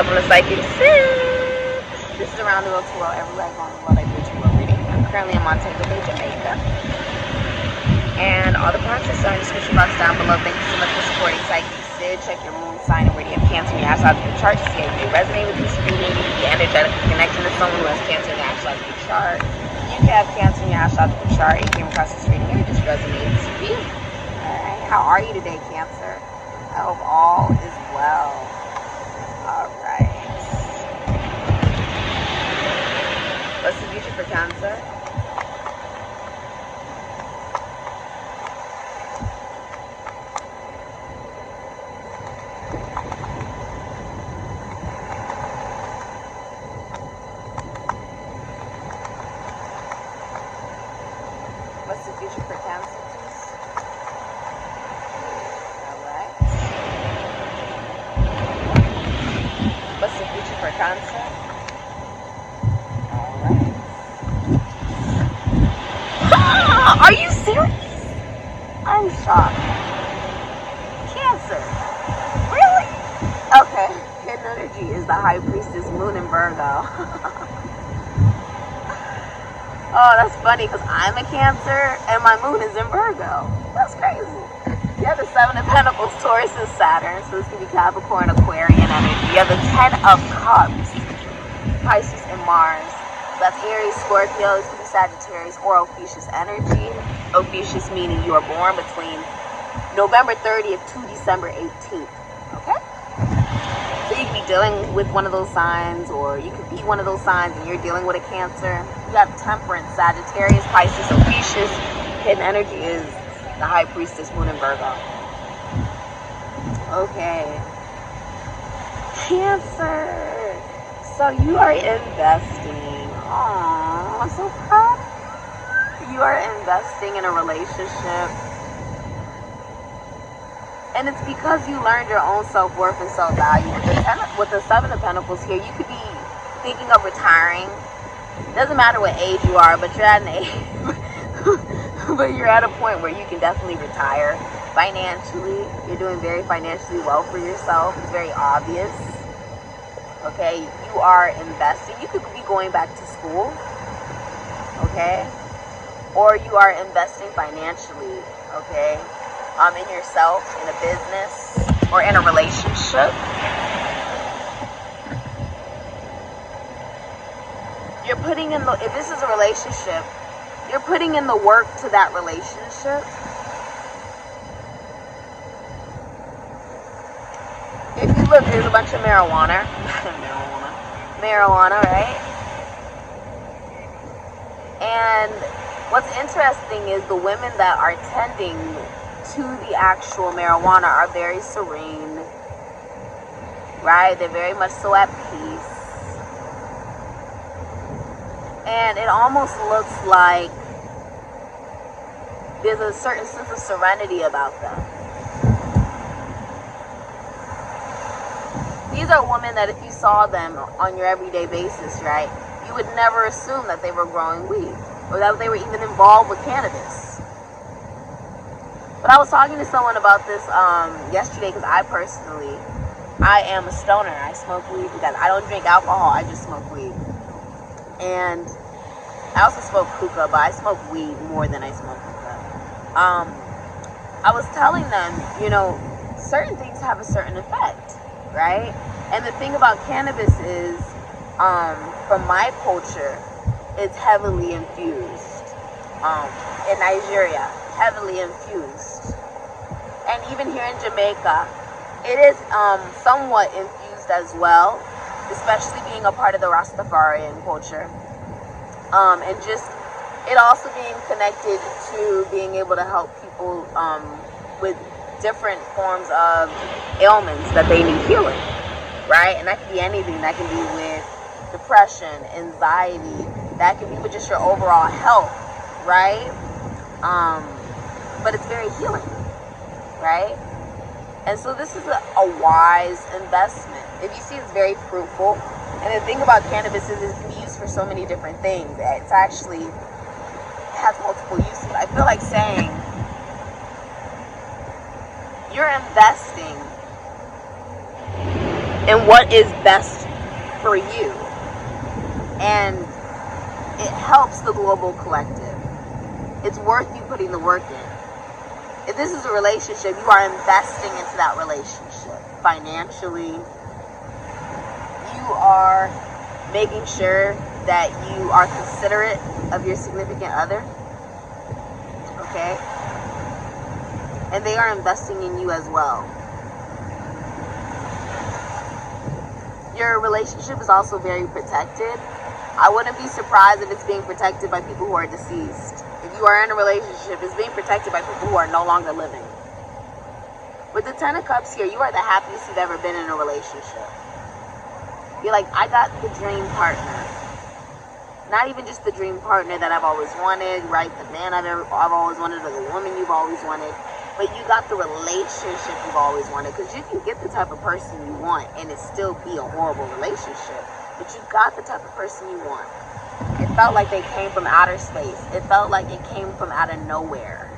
welcome to Sikiksyd. This is Around the World to World, everywhere around the world I do tarot reading. I'm currently in Montego Bay, Jamaica. And all the process are in the description box down below. Thank you so much for supporting Sikiksyd. Check your moon sign and radiant Cancer in your astrological chart to see if you resonate with this reading. You can be energetically connected to someone who has Cancer in their astrological chart. You can have Cancer in your astrological chart and came across this reading and it just resonates with you. Alright, how are you today, Cancer? I hope all is well. Alright. What's the future for Cancer? What's the future for Cancer, please? Alright. What's the future for Cancer? Alright. Are you serious? I'm shocked. Cancer. Really? Okay. Hidden energy is the High Priestess, Moon in Virgo. Oh, that's funny because I'm a Cancer and my moon is in Virgo. That's crazy. You have the Seven of Pentacles, Taurus and Saturn, so this can be Capricorn, Aquarian energy. You have the Ten of Cups, Pisces and Mars. So that's Aries, Scorpio, this can be Sagittarius or Ophiuchus energy. Ophiuchus meaning you are born between November 30th to December 18th. Okay? So you can be dealing with one of those signs, or you could be one of those signs and you're dealing with a Cancer. You have Temperance, Sagittarius, Pisces, Ophiuchus. Hidden energy is the High Priestess, Moon in Virgo. Okay. Cancer. So you are investing. Aww, I'm so proud. You are investing in a relationship. And it's because you learned your own self-worth and self-value. With the Seven of Pentacles here, you could be thinking of retiring. Doesn't matter what age you are, but you're at an age, but you're at a point where you can definitely retire financially. You're doing very financially well for yourself. It's very obvious. Okay, you are investing. You could be going back to school. Okay, or you are investing financially. Okay. In yourself, in a business, or in a relationship. You're putting in the, if this is a relationship, you're putting in the work to that relationship. If you look, there's a bunch of marijuana, right? And what's interesting is the women that are tending to the actual marijuana are very serene, right? They're very much so at peace. And it almost looks like there's a certain sense of serenity about them. These are women that if you saw them on your everyday basis, right, you would never assume that they were growing weed or that they were even involved with cannabis. But I was talking to someone about this yesterday because I am a stoner. I smoke weed because I don't drink alcohol. I just smoke weed. And I also smoke hookah, but I smoke weed more than I smoke hookah. I was telling them, you know, certain things have a certain effect, right? And the thing about cannabis is, from my culture, it's heavily infused. In Nigeria, heavily infused. And even here in Jamaica, it is somewhat infused as well, especially being a part of the Rastafarian culture. And just it also being connected to being able to help people with different forms of ailments that they need healing, right? And that can be anything. That can be with depression, anxiety. That can be with just your overall health, right? But it's very healing, right? And so this is a wise investment. If you see, it's very fruitful. And the thing about cannabis is it can be used for so many different things. It's actually has multiple uses. I feel like saying you're investing and what is best for you. And it helps the global collective. It's worth you putting the work in. If this is a relationship, you are investing into that relationship financially. You are making sure that you are considerate of your significant other. Okay? And they are investing in you as well. Your relationship is also very protected. I wouldn't be surprised if it's being protected by people who are deceased. If you are in a relationship, it's being protected by people who are no longer living. With the Ten of Cups here, you are the happiest you've ever been in a relationship. You're like, I got the dream partner. Not even just the dream partner that I've always wanted, right? The man I've always wanted, or the woman you've always wanted. But you got the relationship you've always wanted. Because you can get the type of person you want and it still be a horrible relationship. But you got the type of person you want. It felt like they came from outer space. It felt like it came from out of nowhere.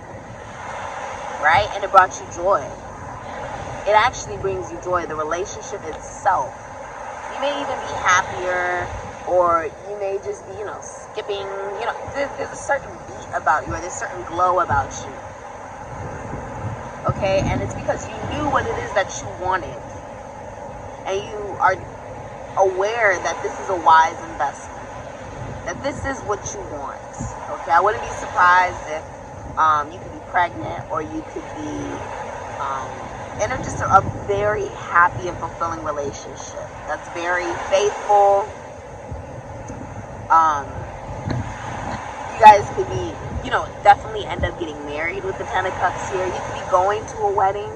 Right? And it brought you joy. It actually brings you joy. The relationship itself. You may even be happier, or you may just be, skipping, there's a certain beat about you, or there's a certain glow about you. Okay? And it's because you knew what it is that you wanted. And you are aware that this is a wise investment. That this is what you want. Okay? I wouldn't be surprised if you could be pregnant, or you could be in just a very happy and fulfilling relationship. That's very faithful. You guys could be, definitely end up getting married with the Ten of Cups here. You could be going to a wedding,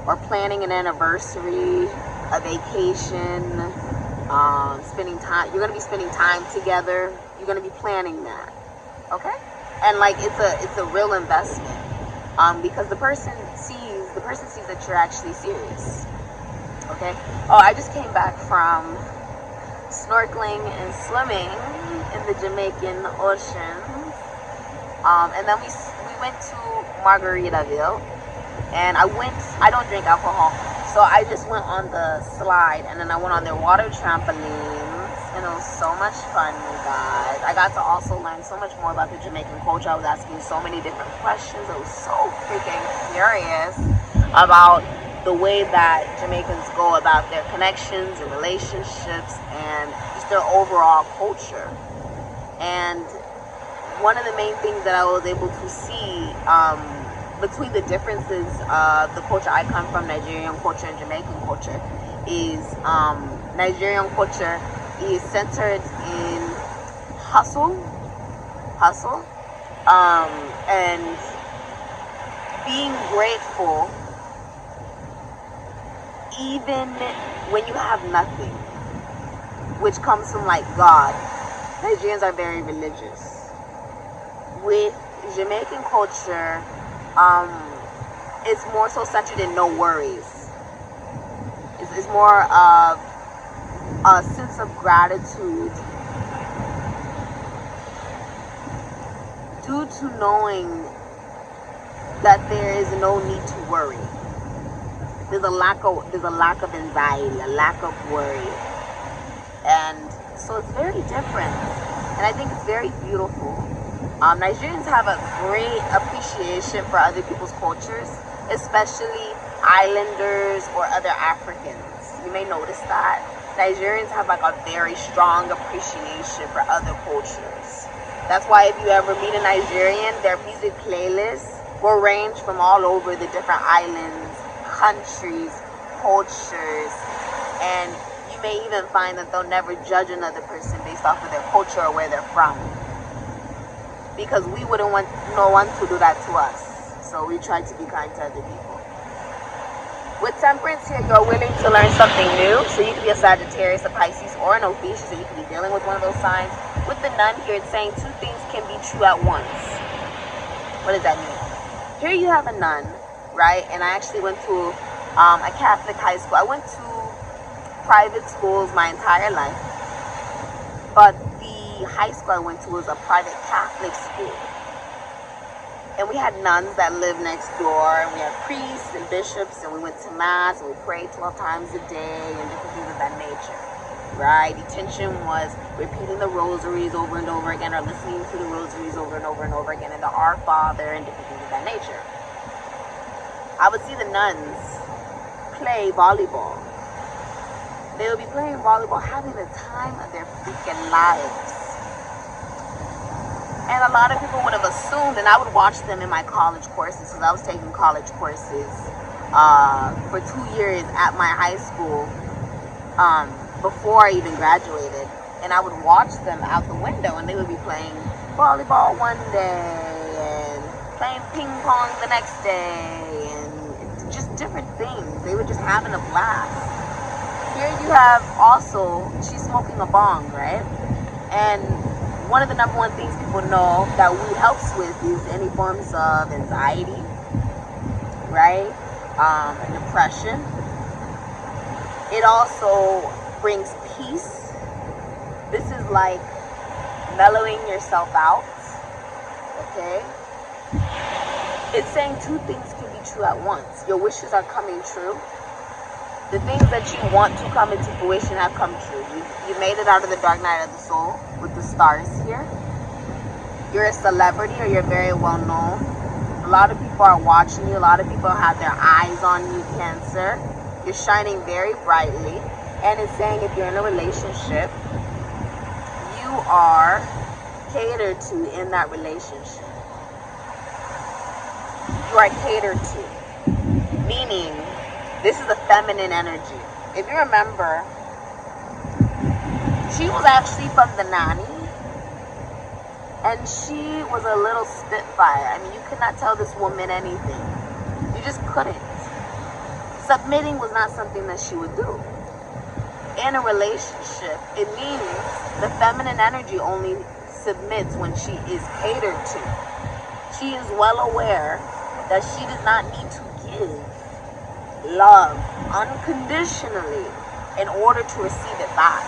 or planning an anniversary, a vacation, spending time. You're going to be spending time together. You're going to be planning that. Okay? And it's a real investment. Because the person sees that you're actually serious. Okay? Oh, I just came back from snorkeling and swimming in the Jamaican Ocean. And then we went to Margaritaville. And I don't drink alcohol. So I just went on the slide, and then I went on their water trampolines, and it was so much fun, you guys. I got to also learn so much more about the Jamaican culture. I was asking so many different questions. I was so freaking curious about the way that Jamaicans go about their connections and relationships and just their overall culture. And one of the main things that I was able to see between the differences of the culture I come from, Nigerian culture and Jamaican culture, is Nigerian culture is centered in hustle, and being grateful even when you have nothing, which comes from God. Nigerians are very religious. With Jamaican culture, it's more so centered in no worries. It's more of a sense of gratitude due to knowing that there is no need to worry. There's a lack of anxiety, a lack of worry. And so it's very different. And I think it's very beautiful. Nigerians have a great appreciation for other people's cultures, especially islanders or other Africans. You may notice that. Nigerians have a very strong appreciation for other cultures. That's why if you ever meet a Nigerian, their music playlists will range from all over the different islands, countries, cultures, and you may even find that they'll never judge another person based off of their culture or where they're from. Because we wouldn't want no one to do that to us. So we try to be kind to other people. With Temperance here, you're willing to learn something new. So you could be a Sagittarius, a Pisces, or an Ophiuchus. So you could be dealing with one of those signs. With the Nun here, it's saying two things can be true at once. What does that mean? Here you have a nun, right? And I actually went to a Catholic high school. I went to private schools my entire life. But the high school I went to was a private Catholic school. And we had nuns that lived next door, and we had priests and bishops, and we went to mass, and we prayed 12 times a day, and different things of that nature, right? Intention was repeating the rosaries over and over again, or listening to the rosaries over and over and over again, and the Our Father, and different things of that nature. I would see the nuns play volleyball. They would be playing volleyball, having the time of their freaking lives. And a lot of people would have assumed, and I would watch them in my college courses, because I was taking college courses for 2 years at my high school before I even graduated. And I would watch them out the window, and they would be playing volleyball one day, and playing ping pong the next day, and just different things. They were just having a blast. Here you have also, she's smoking a bong, right? And one of the number one things people know that weed helps with is any forms of anxiety, right? Depression. It also brings peace. This is like mellowing yourself out, okay? It's saying two things can be true at once. Your wishes are coming true. The things that you want to come into fruition have come true. You made it out of the dark night of the soul with the stars here. You're a celebrity, or you're very well known. A lot of people are watching you. A lot of people have their eyes on you, Cancer. You're shining very brightly. And it's saying if you're in a relationship, you are catered to in that relationship. You are catered to. Meaning, this is the feminine energy. If you remember, she was actually from the nanny, and she was a little spitfire. I mean, you could not tell this woman anything. You just couldn't. Submitting was not something that she would do. In a relationship, it means the feminine energy only submits when she is catered to. She is well aware that she does not need to give love unconditionally in order to receive it back.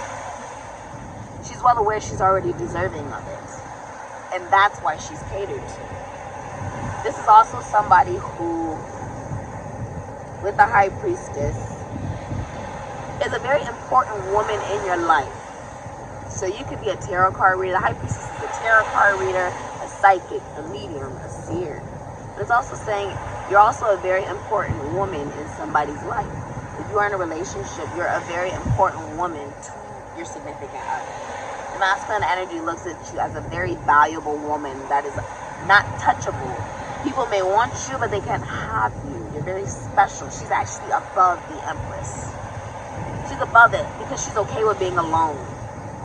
She's well aware she's already deserving of it, and that's why she's catered to. This is also somebody who, with the High Priestess, is a very important woman in your life. So you could be a tarot card reader. The High Priestess is a tarot card reader, a psychic, a medium, a seer. But it's also saying you're also a very important woman in somebody's life. If you are in a relationship, you're a very important woman to your significant other. The masculine energy looks at you as a very valuable woman that is not touchable. People may want you, but they can't have you. You're very special. She's actually above the Empress. She's above it because she's okay with being alone.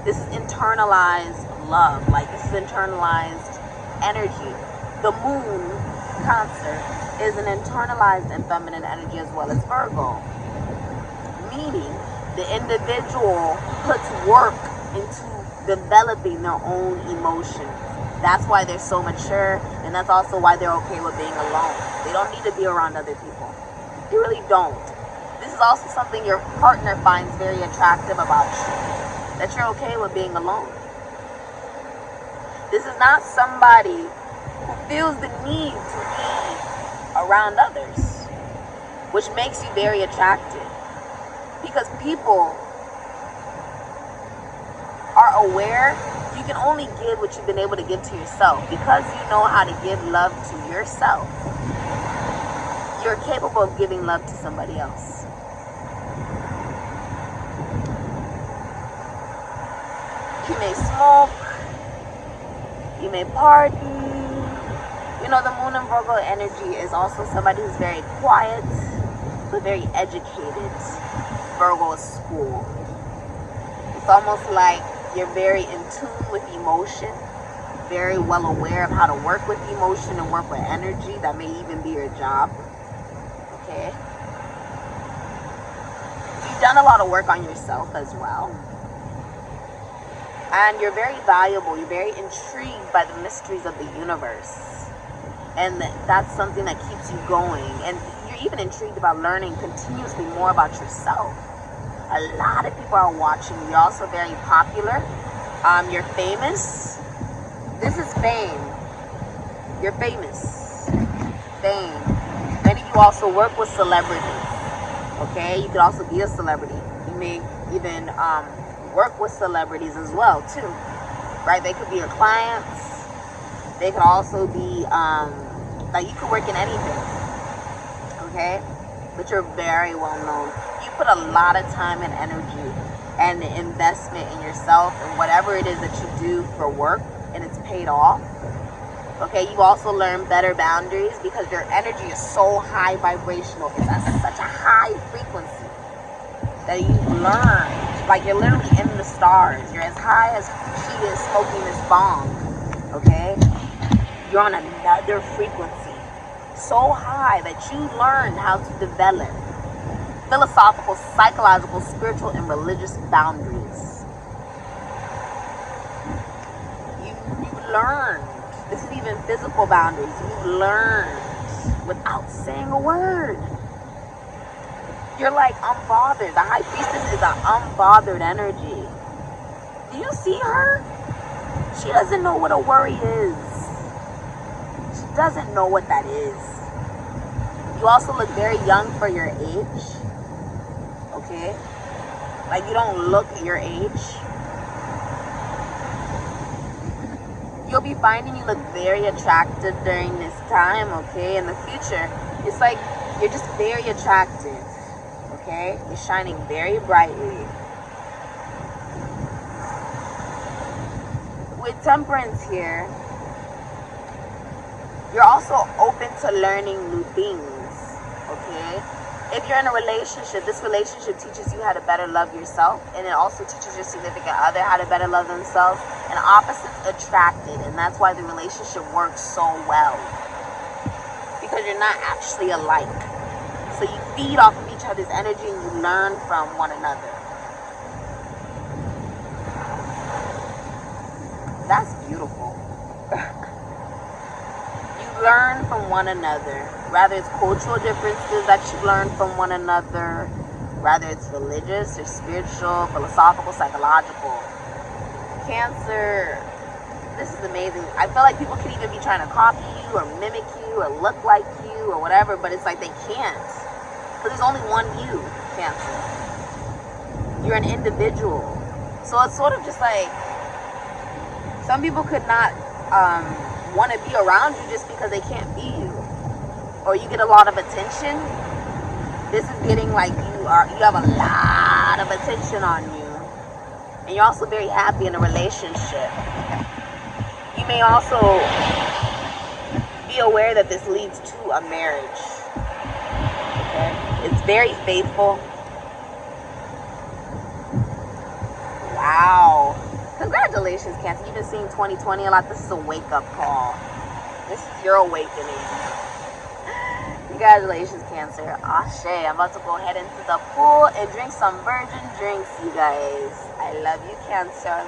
This is internalized love. Like, this is internalized energy. The moon, Cancer, is an internalized and feminine energy as well as Virgo. Meaning, the individual puts work into developing their own emotions. That's why they're so mature, and that's also why they're okay with being alone. They don't need to be around other people. They really don't. This is also something your partner finds very attractive about you, that you're okay with being alone. This is not somebody who feels the need to be around others, which makes you very attractive. Because people are aware you can only give what you've been able to give to yourself. Because you know how to give love to yourself, you're capable of giving love to somebody else. You may smoke, you may party. You know, the moon and Virgo energy is also somebody who's very quiet, but very educated. Virgo school. It's almost like you're very in tune with emotion, very well aware of how to work with emotion and work with energy. That may even be your job. Okay? You've done a lot of work on yourself as well. And you're very valuable. You're very intrigued by the mysteries of the universe. And that's something that keeps you going. And you're even intrigued about learning continuously more about yourself. A lot of people are watching. You're also very popular. You're famous. This is fame. You're famous. fame. Many of you also work with celebrities. Okay, you could also be a celebrity. You may even work with celebrities as well too, right? They could be your clients. They could also be like, you could work in anything. Okay, but you're very well known. You put a lot of time and energy and investment in yourself and whatever it is that you do for work, and it's paid off. Okay, you also learn better boundaries because your energy is so high vibrational. It's at such a high frequency that you learn, like you're literally in the stars. You're as high as she is smoking this bong. Okay, you're on another frequency so high that you learn how to develop philosophical, psychological, spiritual, and religious boundaries. You learn. This is even physical boundaries. You learn without saying a word. You're like unbothered. The high priestess is an unbothered energy. Do you see her? She doesn't know what a worry is. She doesn't know what that is. You also look very young for your age. Okay? Like, you don't look your age. You'll be finding you look very attractive during this time, okay? In the future, it's like you're just very attractive, okay? You're shining very brightly. With temperance here, you're also open to learning new things, okay? If you're in a relationship, this relationship teaches you how to better love yourself, and it also teaches your significant other how to better love themselves. And opposites attracted, and that's why the relationship works so well, because you're not actually alike. So you feed off of each other's energy and you learn from one another. That's beautiful. You learn from one another. Rather it's cultural differences that you learn from one another, rather it's religious or spiritual, philosophical, psychological. Cancer, this is amazing. I feel like people can even be trying to copy you or mimic you or look like you or whatever, but it's like they can't. Because there's only one you, Cancer. You're an individual. So it's sort of just like, some people could not want to be around you just because they can't be you. Or you get a lot of attention. This is getting like you have a lot of attention on you. And you're also very happy in a relationship. You may also be aware that this leads to a marriage. Okay? It's very faithful. Wow. Congratulations, Cancer. You've been seeing 2020 a lot. This is a wake-up call. This is your awakening. Congratulations, Cancer. Ashe. I'm about to go head into the pool and drink some virgin drinks, you guys. I love you, Cancer.